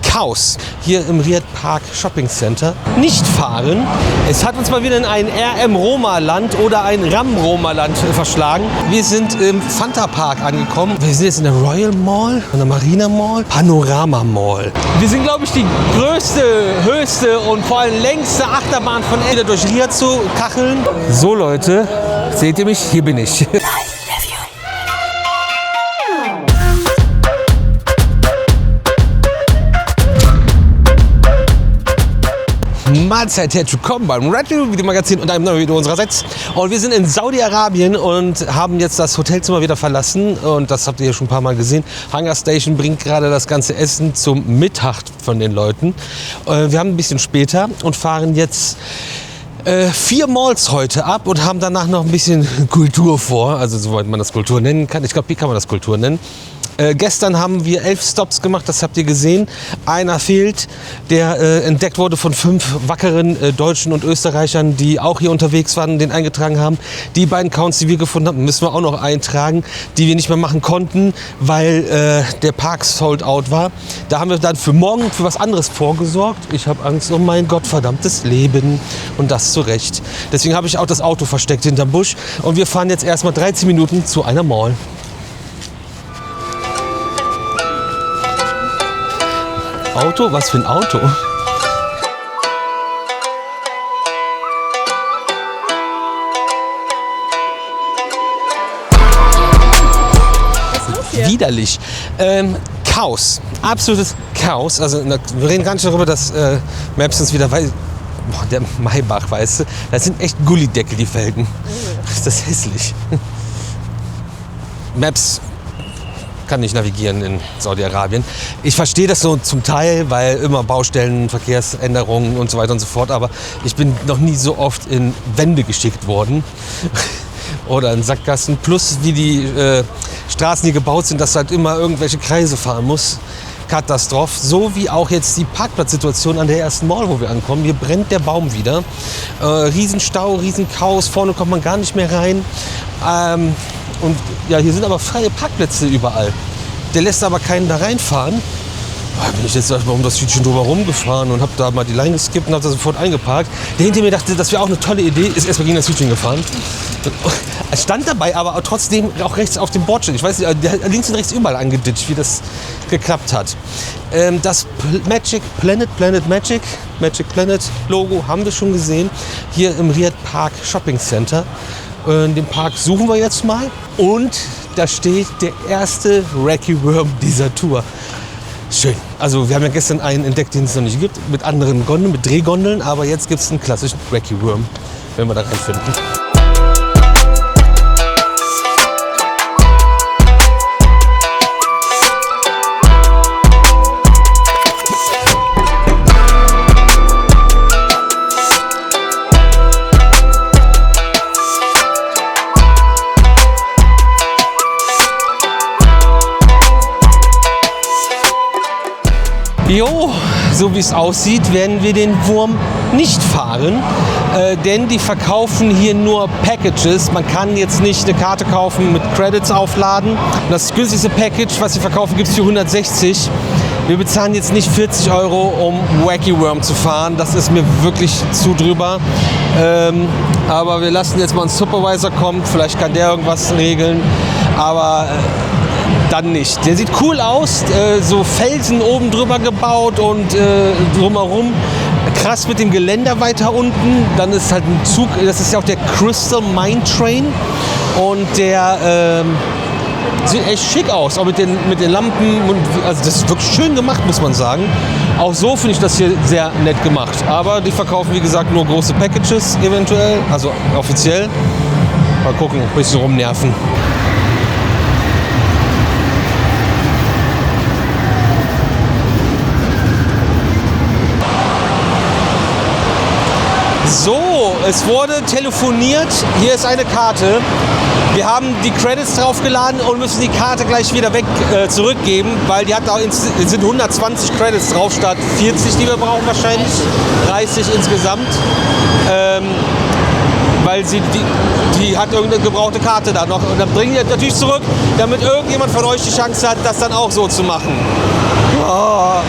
Chaos hier im Riyadh Park Shopping Center. Nicht fahren. Es hat uns mal wieder in ein RM-Roma-Land oder ein Ram-Roma-Land verschlagen. Wir sind im Fanta Park angekommen. Wir sind jetzt in der Royal Mall, in der Marina Mall, Panorama Mall. Wir sind, glaube ich, die größte, höchste und vor allem längste Achterbahn von Ende durch Riyadh zu kacheln. So Leute, seht ihr mich? Hier bin ich. Mahlzeit, herzlich willkommen beim Red Video Magazin und einem neuen Video unsererseits. Und wir sind in Saudi-Arabien und haben jetzt das Hotelzimmer wieder verlassen. Und das habt ihr ja schon ein paar Mal gesehen. Hunger Station bringt gerade das ganze Essen zum Mittag von den Leuten. Wir haben ein bisschen später und fahren jetzt 4 Malls heute ab und haben danach noch ein bisschen Kultur vor. Also soweit man das Kultur nennen kann. Ich glaube, wie kann man das Kultur nennen? Gestern haben wir 11 Stops gemacht, das habt ihr gesehen. Einer fehlt, der entdeckt wurde von 5 wackeren Deutschen und Österreichern, die auch hier unterwegs waren und den eingetragen haben. Die beiden Counts, die wir gefunden haben, müssen wir auch noch eintragen, die wir nicht mehr machen konnten, weil der Park sold out war. Da haben wir dann für morgen für was anderes vorgesorgt. Ich habe Angst um mein gottverdammtes Leben und das zu Recht. Deswegen habe ich auch das Auto versteckt hinterm Busch und wir fahren jetzt erstmal 13 Minuten zu einer Mall. Auto? Was für ein Auto? Widerlich. Chaos. Absolutes Chaos. Also wir reden gar nicht darüber, dass Maps uns wieder weiß. Boah, der Maybach, weißt du? Das sind echt Gullideckel, die Felgen. Ist das hässlich. Maps kann nicht navigieren in Saudi-Arabien. Ich verstehe das so zum Teil, weil immer Baustellen, Verkehrsänderungen und so weiter und so fort, aber ich bin noch nie so oft in Wände geschickt worden oder in Sackgassen. Plus wie die Straßen hier gebaut sind, dass halt immer irgendwelche Kreise fahren muss. Katastrophe. So wie auch jetzt die Parkplatzsituation an der ersten Mall, wo wir ankommen. Hier brennt der Baum wieder. Riesenstau, Riesenchaos. Vorne kommt man gar nicht mehr rein. Und ja, hier sind aber freie Parkplätze überall. Der lässt aber keinen da reinfahren. Da bin ich jetzt erstmal um das Hütchen drüber rumgefahren und habe da mal die Line geskippt und habe da sofort eingeparkt. Der hinter mir dachte, das wäre auch eine tolle Idee, ist erstmal gegen das Hütchen gefahren. Es stand dabei, aber trotzdem auch rechts auf dem Bordstein. Ich weiß nicht, der links und rechts überall angeditscht, wie das geklappt hat. Das Magic Planet Logo haben wir schon gesehen. Hier im Riyadh Park Shopping Center. Den Park suchen wir jetzt mal. Und da steht der erste Wacky Worm dieser Tour. Schön. Also wir haben ja gestern einen entdeckt, den es noch nicht gibt, mit anderen Gondeln, mit Drehgondeln. Aber jetzt gibt es einen klassischen Wacky Worm, wenn wir da reinfinden. Jo, so wie es aussieht, werden wir den Wurm nicht fahren, denn die verkaufen hier nur Packages. Man kann jetzt nicht eine Karte kaufen mit Credits aufladen. Das günstigste Package, was sie verkaufen, gibt es für 160. Wir bezahlen jetzt nicht 40 €, um Wacky Worm zu fahren. Das ist mir wirklich zu drüber. Aber wir lassen jetzt mal einen Supervisor kommen. Vielleicht kann der irgendwas regeln. Aber dann nicht. Der sieht cool aus, so Felsen oben drüber gebaut und drumherum. Krass mit dem Geländer weiter unten. Dann ist halt ein Zug, das ist ja auch der Crystal Mine Train. Und der sieht echt schick aus, auch mit den Lampen. Und, also das ist wirklich schön gemacht, muss man sagen. Auch so finde ich das hier sehr nett gemacht. Aber die verkaufen, wie gesagt, nur große Packages eventuell, also offiziell. Mal gucken, ein bisschen rumnerven. So, es wurde telefoniert. Hier ist eine Karte. Wir haben die Credits draufgeladen und müssen die Karte gleich wieder zurückgeben, weil die hat auch sind 120 Credits drauf statt 40, die wir brauchen wahrscheinlich. 30 insgesamt. Weil die hat irgendeine gebrauchte Karte da noch. Und dann bringen die natürlich zurück, damit irgendjemand von euch die Chance hat, das dann auch so zu machen. Oh.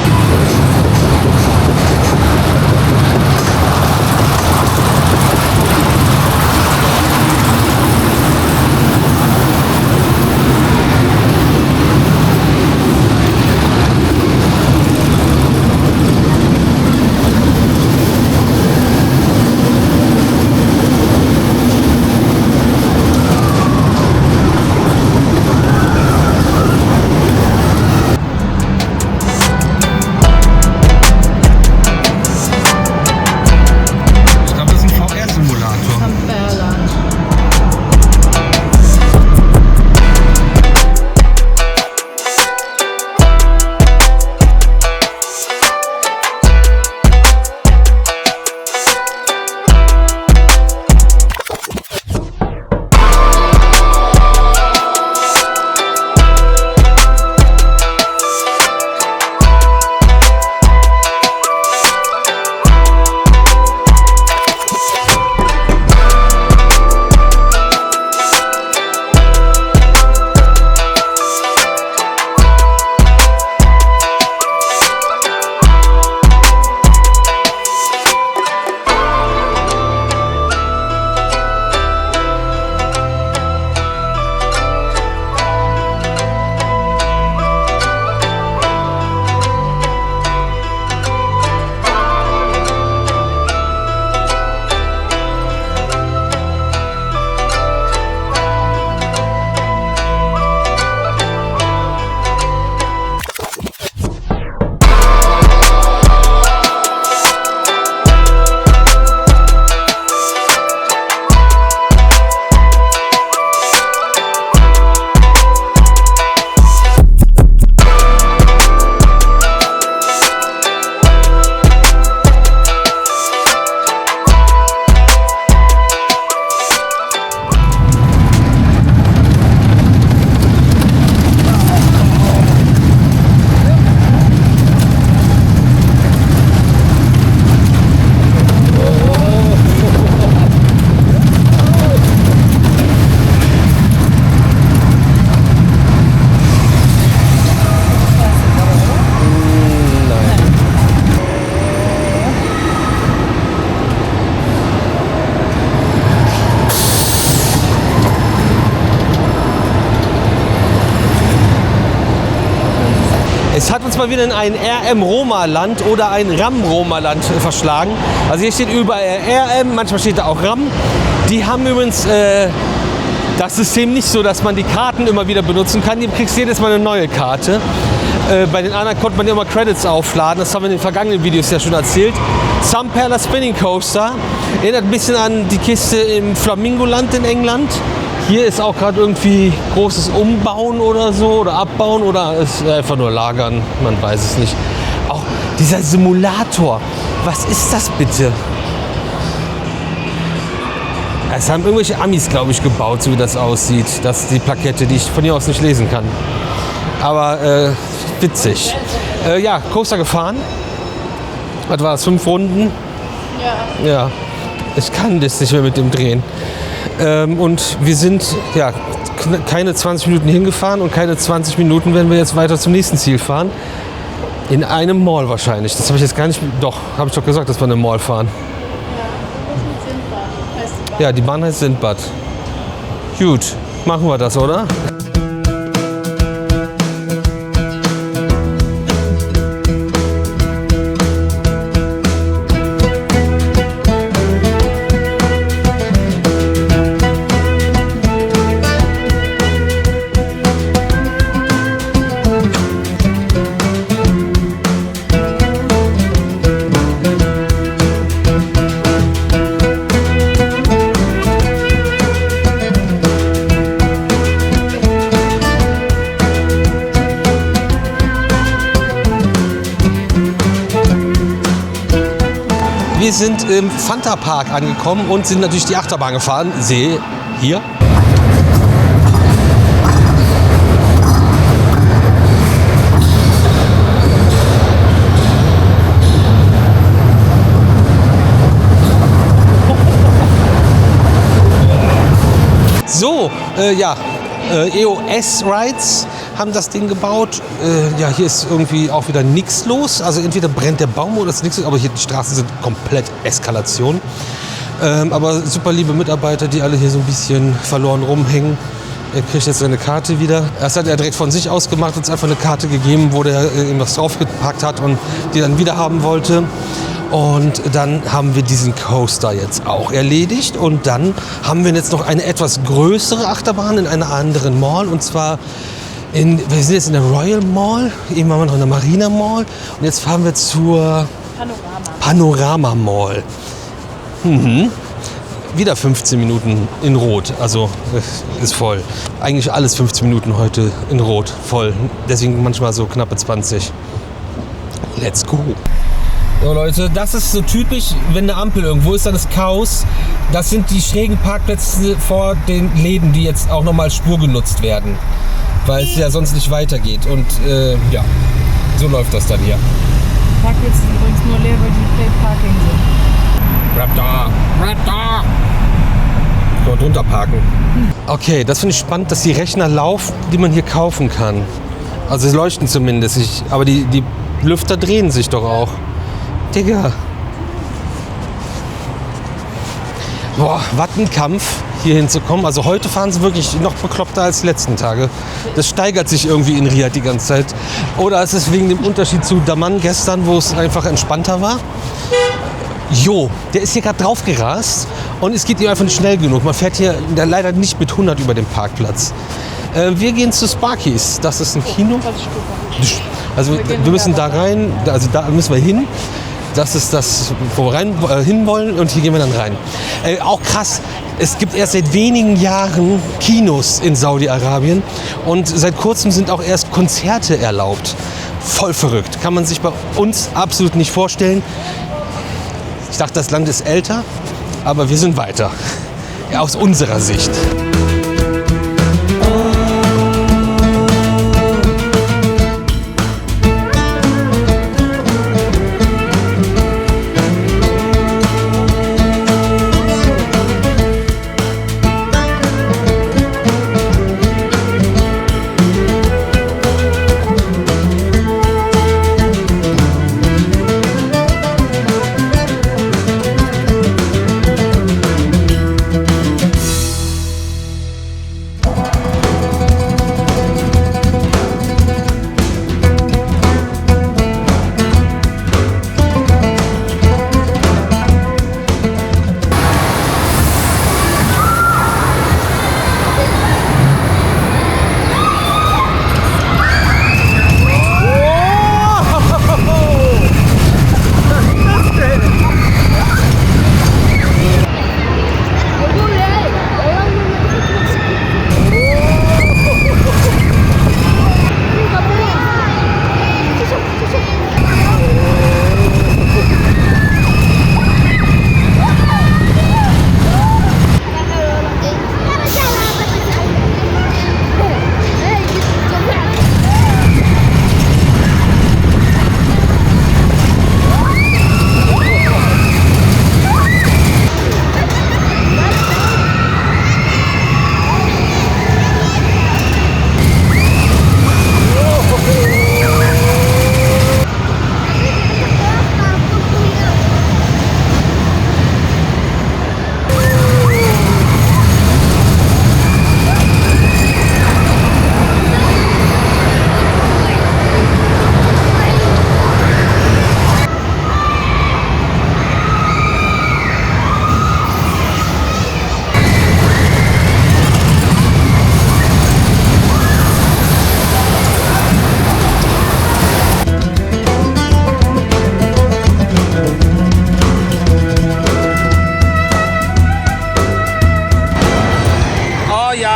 uns mal wieder in ein RM-Roma-Land oder ein RAM-Roma-Land verschlagen. Also hier steht überall RM, manchmal steht da auch RAM. Die haben übrigens das System nicht so, dass man die Karten immer wieder benutzen kann. Du kriegst jedes Mal eine neue Karte. Bei den anderen konnte man immer Credits aufladen. Das haben wir in den vergangenen Videos ja schon erzählt. Zamperla Spinning Coaster. Erinnert ein bisschen an die Kiste im Flamingoland in England. Hier ist auch gerade irgendwie großes Umbauen oder so oder Abbauen oder ist einfach nur Lagern. Man weiß es nicht. Auch dieser Simulator. Was ist das bitte? Es haben irgendwelche Amis, glaube ich, gebaut, so wie das aussieht. Das ist die Plakette, die ich von hier aus nicht lesen kann. Aber witzig. Ja, Coaster gefahren. Was war das? 5 Runden? Ja. Ja. Ich kann das nicht mehr mit dem Drehen. Und wir sind ja keine 20 Minuten hingefahren und keine 20 Minuten werden wir jetzt weiter zum nächsten Ziel fahren. In einem Mall wahrscheinlich. Das habe ich jetzt gar nicht. Doch, habe ich doch gesagt, dass wir in einem Mall fahren. Ja, die Bahn heißt Sindbad. Gut, machen wir das, oder? Wir sind im Fanta Park angekommen und sind natürlich die Achterbahn gefahren. Sehe hier. So, ja, EOS Rides haben das Ding gebaut. Ja, hier ist irgendwie auch wieder nichts los. Also entweder brennt der Baum oder ist nichts los. Aber hier die Straßen sind komplett Eskalation. Aber super liebe Mitarbeiter, die alle hier so ein bisschen verloren rumhängen. Er kriegt jetzt seine Karte wieder. Erst hat er direkt von sich aus gemacht, uns einfach eine Karte gegeben, wo der ihm was draufgepackt hat und die dann wieder haben wollte. Und dann haben wir diesen Coaster jetzt auch erledigt. Und dann haben wir jetzt noch eine etwas größere Achterbahn in einer anderen Mall. Und zwar, wir sind jetzt in der Royal Mall, eben waren wir noch in der Marina Mall. Und jetzt fahren wir zur Panorama Mall. Wieder 15 Minuten in Rot, also ist voll. Eigentlich alles 15 Minuten heute in Rot, voll. Deswegen manchmal so knappe 20. Let's go. So Leute, das ist so typisch, wenn eine Ampel irgendwo ist, dann ist Chaos. Das sind die schrägen Parkplätze vor den Läden, die jetzt auch nochmal spurgenutzt werden. Weil es ja sonst nicht weitergeht. Und ja, so läuft das dann hier. Parkplätze sind übrigens nur leer, weil die Play Parking sind. Raptor! Kann man drunter parken. Okay, das finde ich spannend, dass die Rechner laufen, die man hier kaufen kann. Also sie leuchten zumindest. Aber die Lüfter drehen sich doch auch. Digga. Boah, was ein Kampf, hier hinzukommen. Also heute fahren sie wirklich noch bekloppter als die letzten Tage. Das steigert sich irgendwie in Riyadh die ganze Zeit. Oder ist es wegen dem Unterschied zu Daman gestern, wo es einfach entspannter war? Jo, der ist hier gerade drauf gerast und es geht ihm einfach nicht schnell genug. Man fährt hier leider nicht mit 100 über den Parkplatz. Wir gehen zu Sparky's. Das ist ein Kino. Also wir müssen da rein, also da müssen wir hin. Das ist das, wo wir hin wollen und hier gehen wir dann rein. Auch krass, es gibt erst seit wenigen Jahren Kinos in Saudi-Arabien und seit kurzem sind auch erst Konzerte erlaubt. Voll verrückt, kann man sich bei uns absolut nicht vorstellen. Ich dachte, das Land ist älter, aber wir sind weiter, ja, aus unserer Sicht.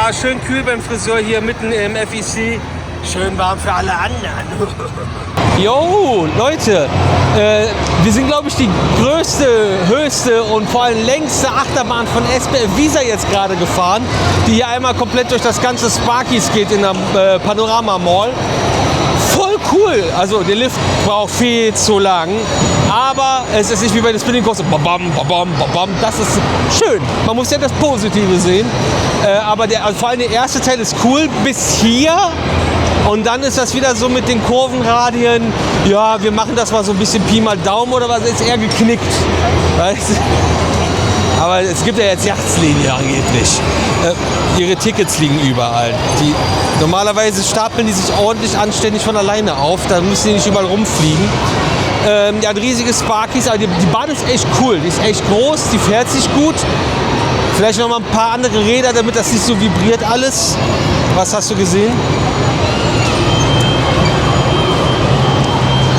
Ja, schön kühl beim Friseur hier mitten im FEC. Schön warm für alle anderen. Jo, Leute, wir sind, glaube ich, die größte, höchste und vor allem längste Achterbahn von SBF Visa jetzt gerade gefahren, die hier einmal komplett durch das ganze Sparkies geht in der Panorama Mall. Voll cool. Also der Lift braucht viel zu lang, aber es ist nicht wie bei den Spinning Coaster. Babam, babam, babam. Das ist schön. Man muss ja das Positive sehen. Aber vor allem der erste Teil ist cool bis hier. Und dann ist das wieder so mit den Kurvenradien. Ja, wir machen das mal so ein bisschen Pi mal Daumen oder was, ist eher geknickt. Weißt? Aber es gibt ja jetzt Yachtslinien angeblich. Ihre Tickets liegen überall. Normalerweise stapeln die sich ordentlich anständig von alleine auf. Da müssen die nicht überall rumfliegen. Ja, ein riesiges Sparkies. Aber die Bahn ist echt cool. Die ist echt groß, die fährt sich gut. Vielleicht noch mal ein paar andere Räder, damit das nicht so vibriert alles. Was hast du gesehen?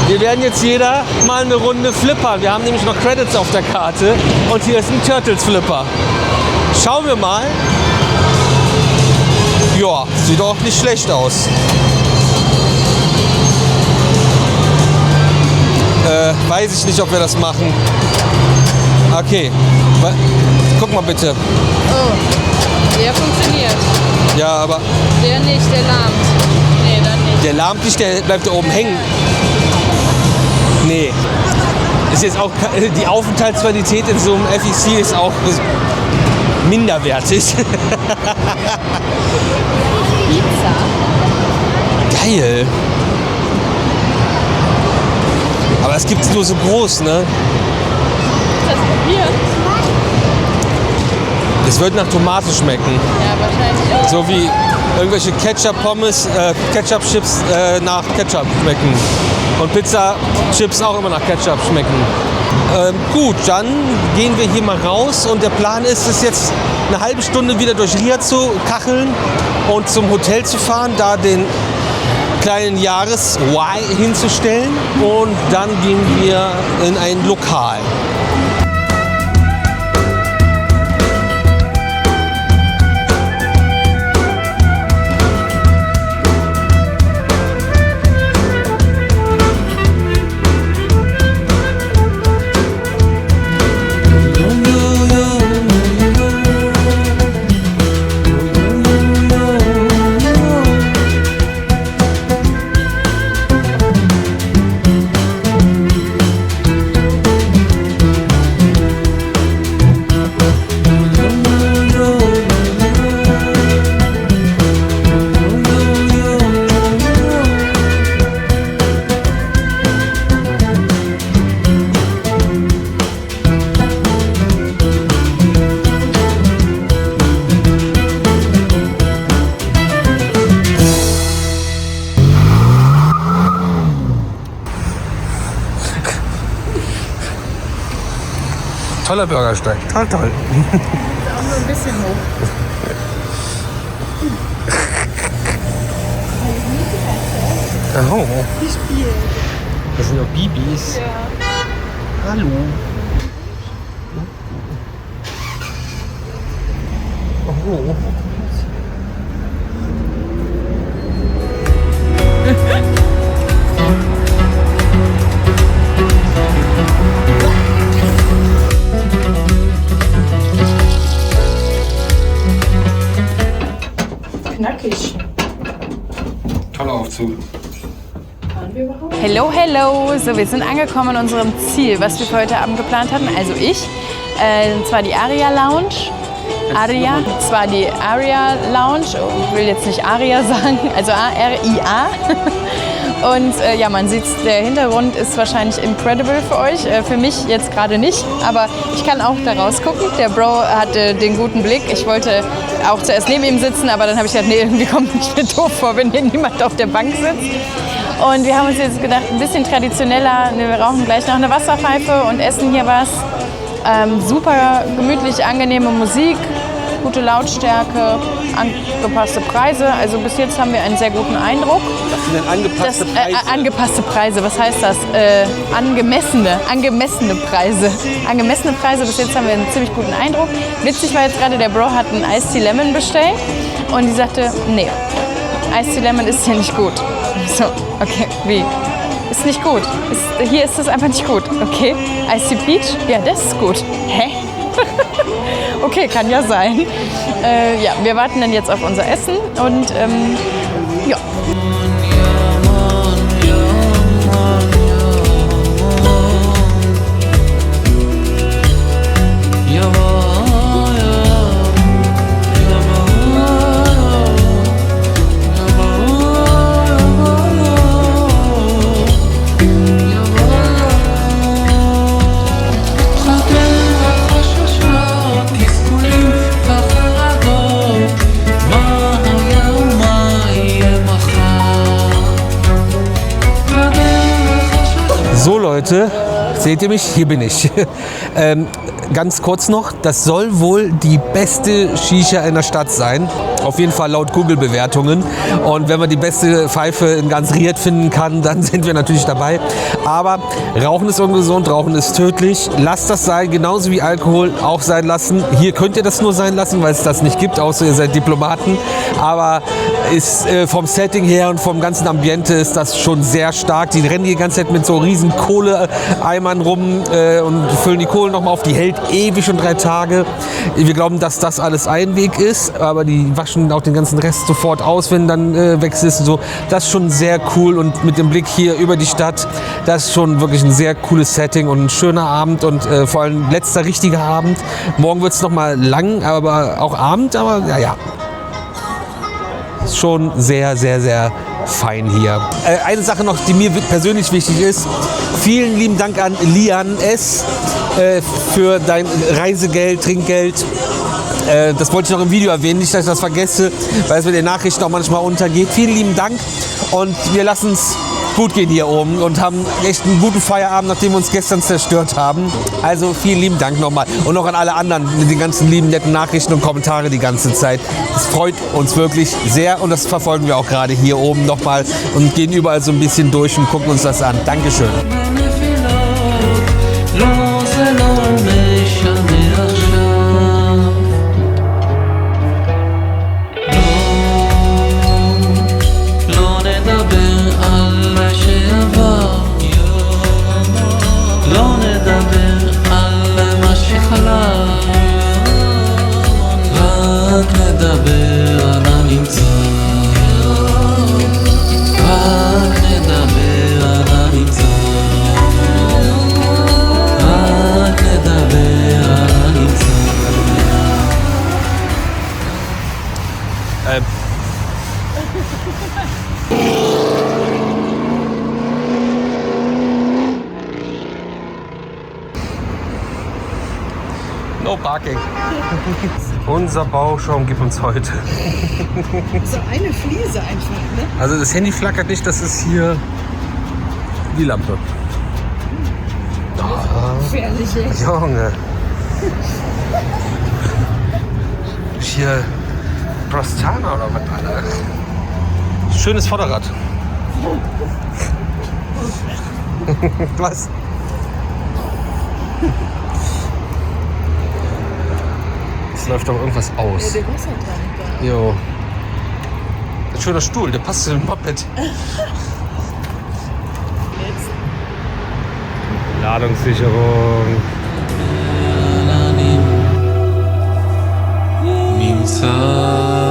Wir werden jetzt jeder mal eine Runde flippern. Wir haben nämlich noch Credits auf der Karte und hier ist ein Turtles Flipper. Schauen wir mal. Ja, sieht auch nicht schlecht aus. Weiß ich nicht, ob wir das machen. Okay, guck mal bitte. Oh, der funktioniert. Ja, aber... Der nicht, der lahmt. Nee, dann nicht. Der lahmt nicht, der bleibt da oben hängen. Nee. Ist jetzt auch, die Aufenthaltsqualität in so einem FEC ist auch minderwertig. Pizza. Geil. Aber es gibt es nur so groß, ne? Das probiert. Es wird nach Tomate schmecken. Ja, wahrscheinlich. So wie irgendwelche Ketchup-Pommes, Ketchup-Chips nach Ketchup schmecken. Und Pizza-Chips auch immer nach Ketchup schmecken. Gut, dann gehen wir hier mal raus und der Plan ist es jetzt eine halbe Stunde wieder durch Ria zu kacheln und zum Hotel zu fahren, da den kleinen Jahres-Y hinzustellen und dann gehen wir in ein Lokal. Toller Bürgersteig, toll, toll. Ist auch nur ein bisschen hoch. Oh, Die spielen. das sind doch Bibis. Ja. Hallo. Oh. Knackig. Toller Aufzug. Hello, hello. So, wir sind angekommen an unserem Ziel, was wir für heute Abend geplant hatten. Also ich. Und zwar die Aria Lounge. Aria. Zwar die Aria Lounge. Ich will jetzt nicht Aria sagen. Also A-R-I-A. Und ja, man sieht, der Hintergrund ist wahrscheinlich incredible für euch. Für mich jetzt gerade nicht, aber ich kann auch da rausgucken. Der Bro hatte den guten Blick. Ich wollte auch zuerst neben ihm sitzen, aber dann habe ich gedacht, nee, irgendwie kommt es mir doof vor, wenn hier niemand auf der Bank sitzt. Und wir haben uns jetzt gedacht, ein bisschen traditioneller. Wir rauchen gleich noch eine Wasserpfeife und essen hier was. Super gemütlich, angenehme Musik. gute Lautstärke, angepasste Preise. Also bis jetzt haben wir einen sehr guten Eindruck. Was sind denn angepasste Preise? Angepasste Preise, was heißt das? Angemessene Preise. Angemessene Preise, bis jetzt haben wir einen ziemlich guten Eindruck. Witzig war jetzt gerade, der Bro hat einen Iced Tea Lemon bestellt und die sagte, nee, Iced Tea Lemon ist hier nicht gut. So, okay, wie? Ist nicht gut. Hier ist es einfach nicht gut. Okay, Iced Tea Peach? Ja, das ist gut. Hä? Okay, kann ja sein. Ja, wir warten dann jetzt auf unser Essen und ja. So Leute, seht ihr mich? Hier bin ich. Ganz kurz noch, das soll wohl die beste Shisha in der Stadt sein. Auf jeden Fall laut Google-Bewertungen. Und wenn man die beste Pfeife in ganz Riyadh finden kann, dann sind wir natürlich dabei. Aber Rauchen ist ungesund, Rauchen ist tödlich. Lasst das sein, genauso wie Alkohol auch sein lassen. Hier könnt ihr das nur sein lassen, weil es das nicht gibt, außer ihr seid Diplomaten. Aber ist vom Setting her und vom ganzen Ambiente ist das schon sehr stark. Die rennen die ganze Zeit mit so riesen Kohleeimern rum und füllen die Kohle nochmal auf. Die hält ewig und 3 Tage. Wir glauben, dass das alles Einweg ist, aber die waschen auch den ganzen Rest sofort aus, wenn dann wechselt ist und so. Das ist schon sehr cool und mit dem Blick hier über die Stadt, das ist schon wirklich ein sehr cooles Setting und ein schöner Abend und vor allem letzter richtiger Abend. Morgen wird es nochmal lang, aber auch Abend, aber ja. Ist schon sehr, sehr, sehr fein hier. Eine Sache noch, die mir persönlich wichtig ist. Vielen lieben Dank an Lian S. Für dein Reisegeld, Trinkgeld. Das wollte ich noch im Video erwähnen, nicht, dass ich das vergesse, weil es mit den Nachrichten auch manchmal untergeht. Vielen lieben Dank und wir lassen es gut gehen hier oben und haben echt einen guten Feierabend, nachdem wir uns gestern zerstört haben. Also vielen lieben Dank nochmal und noch an alle anderen mit den ganzen lieben, netten Nachrichten und Kommentare die ganze Zeit. Das freut uns wirklich sehr und das verfolgen wir auch gerade hier oben nochmal und gehen überall so ein bisschen durch und gucken uns das an. Dankeschön. No parking. Unser Bauschaum gibt uns heute. So eine Fliese einfach, ne? Also das Handy flackert nicht, das ist hier die Lampe. Gefährlich, ey. Junge. Hier Prostana oder was, Alter? Schönes Vorderrad. Was? Es läuft doch irgendwas aus. Ja, der Wassertank da. Jo. Ein schöner Stuhl, der passt zu dem Moped. Jetzt. Ladungssicherung. נמצא